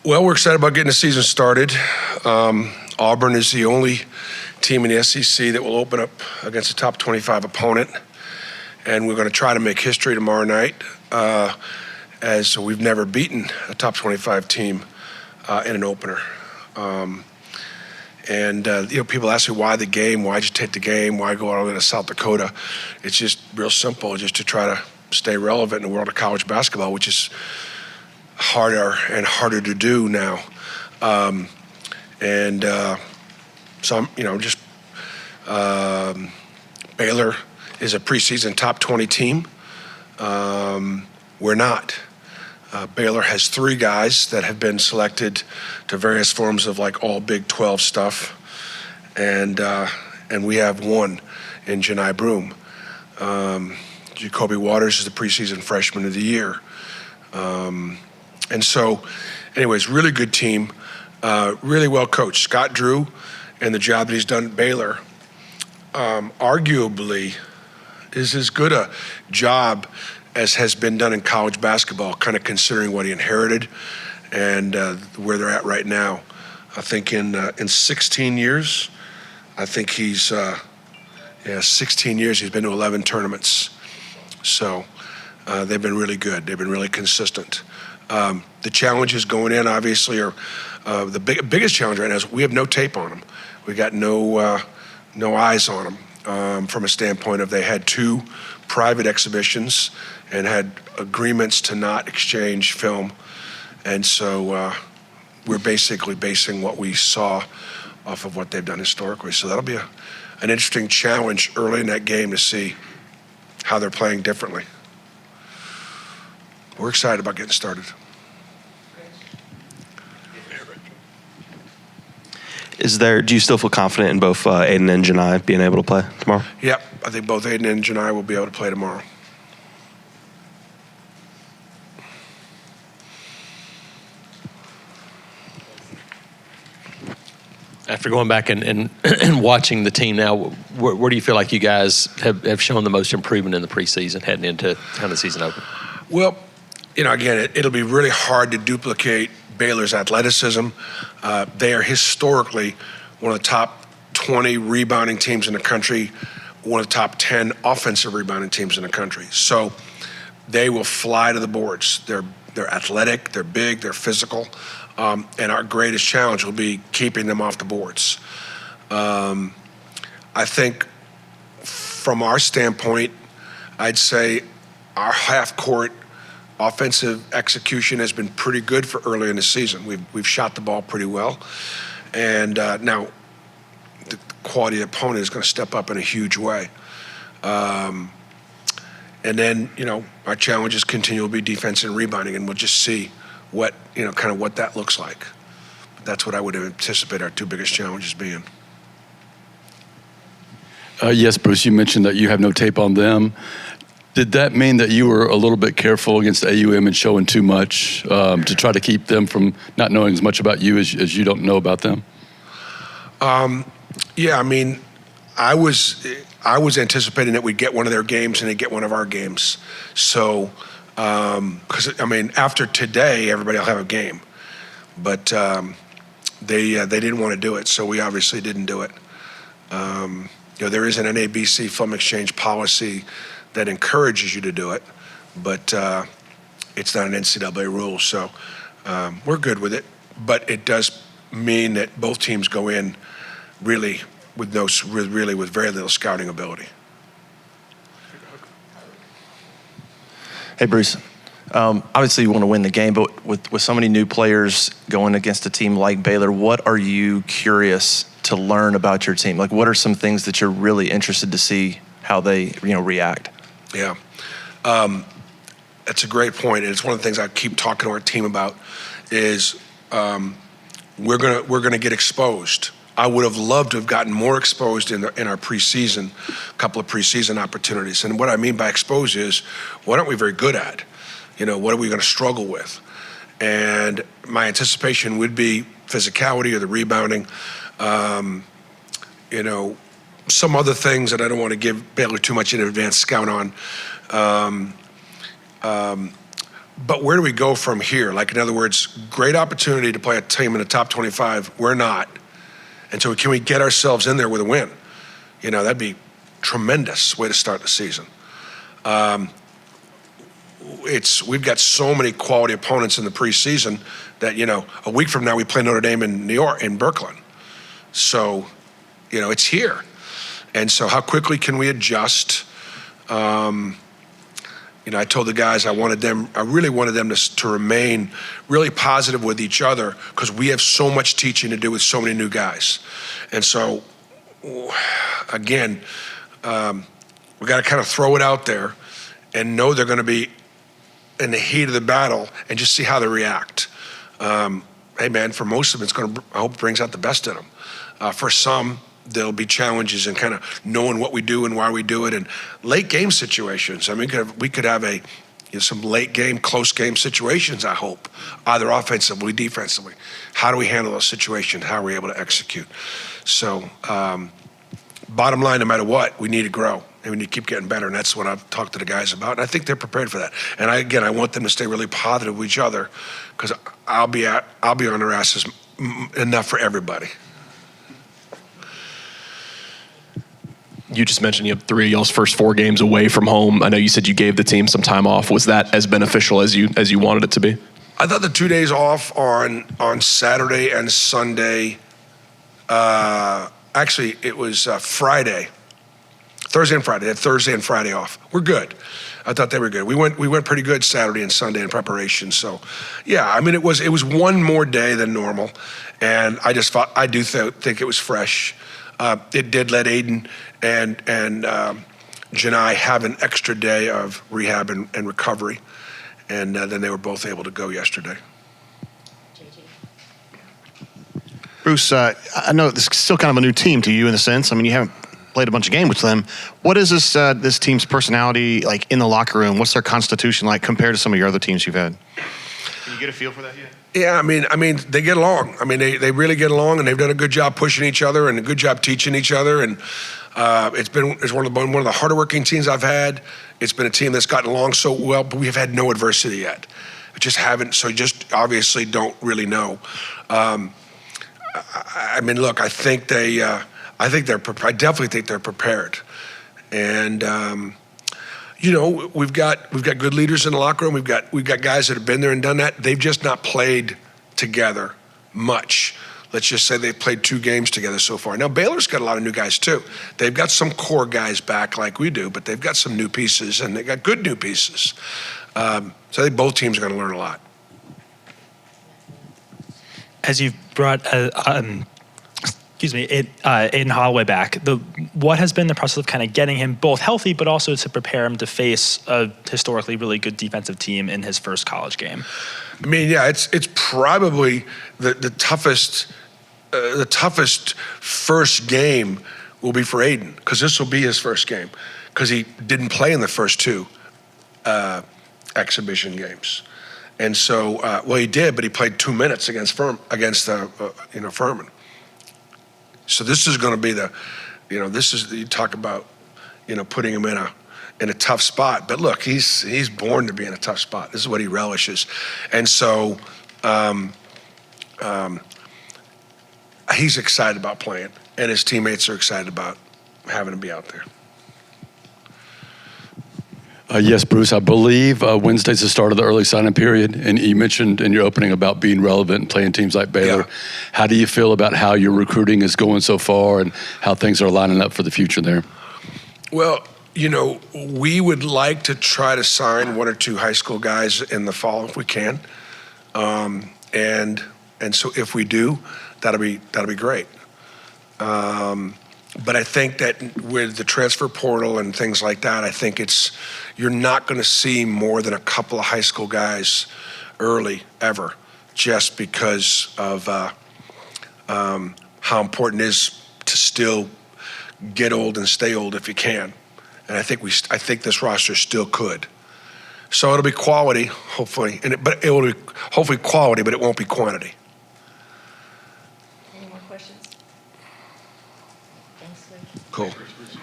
Well, we're excited about getting the season started. Auburn is the only team in the SEC that will open up against a top 25 opponent, and we're going to try to make history tomorrow night, as we've never beaten a top 25 team in an opener. People ask me why the game, why'd you take the game, why go all the way to South Dakota? It's just real simple, just to try to stay relevant in the world of college basketball, which is harder and harder to do now. Baylor is a preseason top 20 team. We're not. Baylor has 3 guys that have been selected to various forms of like all Big 12 stuff, and we have 1 in Janai Broome. Jacoby Waters is the preseason freshman of the year. Really good team, really well coached. Scott Drew and the job that he's done at Baylor arguably is as good a job as has been done in college basketball, kind of considering what he inherited and where they're at right now. I think in 16 years, I think he's 16 years, he's been to 11 tournaments. So they've been really good. They've been really consistent. The challenges going in, obviously, are the biggest challenge right now is we have no tape on them. We got no eyes on them from a standpoint of they had 2 private exhibitions and had agreements to not exchange film. And so we're basically basing what we saw off of what they've done historically. So that'll be an interesting challenge early in that game to see how they're playing differently. We're excited about getting started. Do you still feel confident in both Aiden and Janai being able to play tomorrow? Yep, I think both Aiden and Janai will be able to play tomorrow. After going back and watching the team now, where do you feel like you guys have shown the most improvement in the preseason heading into kind of the season open? Well, again, it'll be really hard to duplicate Baylor's athleticism. They are historically one of the top 20 rebounding teams in the country, one of the top 10 offensive rebounding teams in the country. So they will fly to the boards. They're athletic, they're big, they're physical, and our greatest challenge will be keeping them off the boards. I think from our standpoint, I'd say our half-court offensive execution has been pretty good for early in the season. We've shot the ball pretty well, and now the quality of the opponent is going to step up in a huge way. And then our challenges continue to be defense and rebounding, and we'll just see what what that looks like. That's what I would anticipate our 2 biggest challenges being. Yes, Bruce, you mentioned that you have no tape on them. Did that mean that you were a little bit careful against AUM and showing too much to try to keep them from not knowing as much about you as you don't know about them? Yeah, I was anticipating that we'd get one of their games and they'd get one of our games. So, because after today, everybody will have a game, but they didn't want to do it, so we obviously didn't do it. There is an NABC film exchange policy that encourages you to do it, but it's not an NCAA rule, so we're good with it. But it does mean that both teams go in really with very little scouting ability. Hey, Bruce. Obviously, you want to win the game, but with so many new players going against a team like Baylor, what are you curious to learn about your team? Like, what are some things that you're really interested to see how they react? Yeah, that's a great point, and it's one of the things I keep talking to our team about. Is we're gonna get exposed. I would have loved to have gotten more exposed in our preseason, couple of preseason opportunities. And what I mean by exposed is, what aren't we very good at? What are we going to struggle with? And my anticipation would be physicality or the rebounding. Some other things that I don't want to give Baylor too much in advance scout on. But where do we go from here? Like, in other words, great opportunity to play a team in the top 25. We're not. And so can we get ourselves in there with a win? You know, that'd be tremendous way to start the season. We've got so many quality opponents in the preseason that, you know, a week from now we play Notre Dame in New York, in Brooklyn. So, you know, it's here. And so how quickly can we adjust? You know, I told the guys I really wanted them to remain really positive with each other, because we have so much teaching to do with so many new guys. And so, again, we got to kind of throw it out there and know they're going to be in the heat of the battle and just see how they react. Hey, man, for most of them, I hope it brings out the best in them. For some, there'll be challenges in kind of knowing what we do and why we do it, and late game situations. I mean, we could have some late game, close game situations, I hope, either offensively, defensively. How do we handle those situations? How are we able to execute? So, bottom line, no matter what, we need to grow and we need to keep getting better, and that's what I've talked to the guys about, and I think they're prepared for that. And I want them to stay really positive with each other, because I'll be on their asses enough for everybody. You just mentioned you have 3 of y'all's first 4 games away from home. I know you said you gave the team some time off. Was that as beneficial as you wanted it to be? I thought the 2 days off on Saturday and Sunday, actually it was Friday, Thursday and Friday. They had Thursday and Friday off. We're good. I thought they were good. We went pretty good Saturday and Sunday in preparation. So, yeah, I mean, it was one more day than normal, and I do think it was fresh. It did let Aiden and Janai have an extra day of rehab and recovery, and then they were both able to go yesterday. Bruce, I know this is still kind of a new team to you in a sense. I mean, you haven't played a bunch of games with them. What is this team's personality like in the locker room? What's their constitution like compared to some of your other teams you've had? Can you get a feel for that yet? Yeah, I mean, they get along. I mean, they really get along, and they've done a good job pushing each other and a good job teaching each other. And it's one of the harder working teams I've had. It's been a team that's gotten along so well, but we've had no adversity yet. We just haven't. So just obviously don't really know. I mean, look, I definitely think they're prepared, and. You know, we've got good leaders in the locker room. We've got guys that have been there and done that. They've just not played together much. Let's just say they've played 2 games together so far. Now, Baylor's got a lot of new guys too. They've got some core guys back like we do, but they've got some new pieces, and they got good new pieces. So I think both teams are going to learn a lot. As you've brought Aiden Holloway back, what has been the process of kind of getting him both healthy, but also to prepare him to face a historically really good defensive team in his first college game? I mean, yeah, it's probably the toughest first game will be for Aiden, because this will be his first game, because he didn't play in the first 2 exhibition games. And so, well, he did, but he played 2 minutes against Furman. So this is going to be you talk about, putting him in a tough spot. But look, he's born to be in a tough spot. This is what he relishes. And so he's excited about playing, and his teammates are excited about having him be out there. Yes, Bruce, I believe Wednesday's the start of the early sign-in period, and you mentioned in your opening about being relevant and playing teams like Baylor. Yeah. How do you feel about how your recruiting is going so far and how things are lining up for the future there? Well, we would like to try to sign 1 or 2 high school guys in the fall if we can, and so if we do, that'll be great. But I think that with the transfer portal and things like that, I think you're not going to see more than a couple of high school guys early ever, just because of how important it is to still get old and stay old if you can. And I think this roster still could. So it'll be quality, hopefully, but it will be hopefully quality, but it won't be quantity. Any more questions? Thanks, Luke. Cool.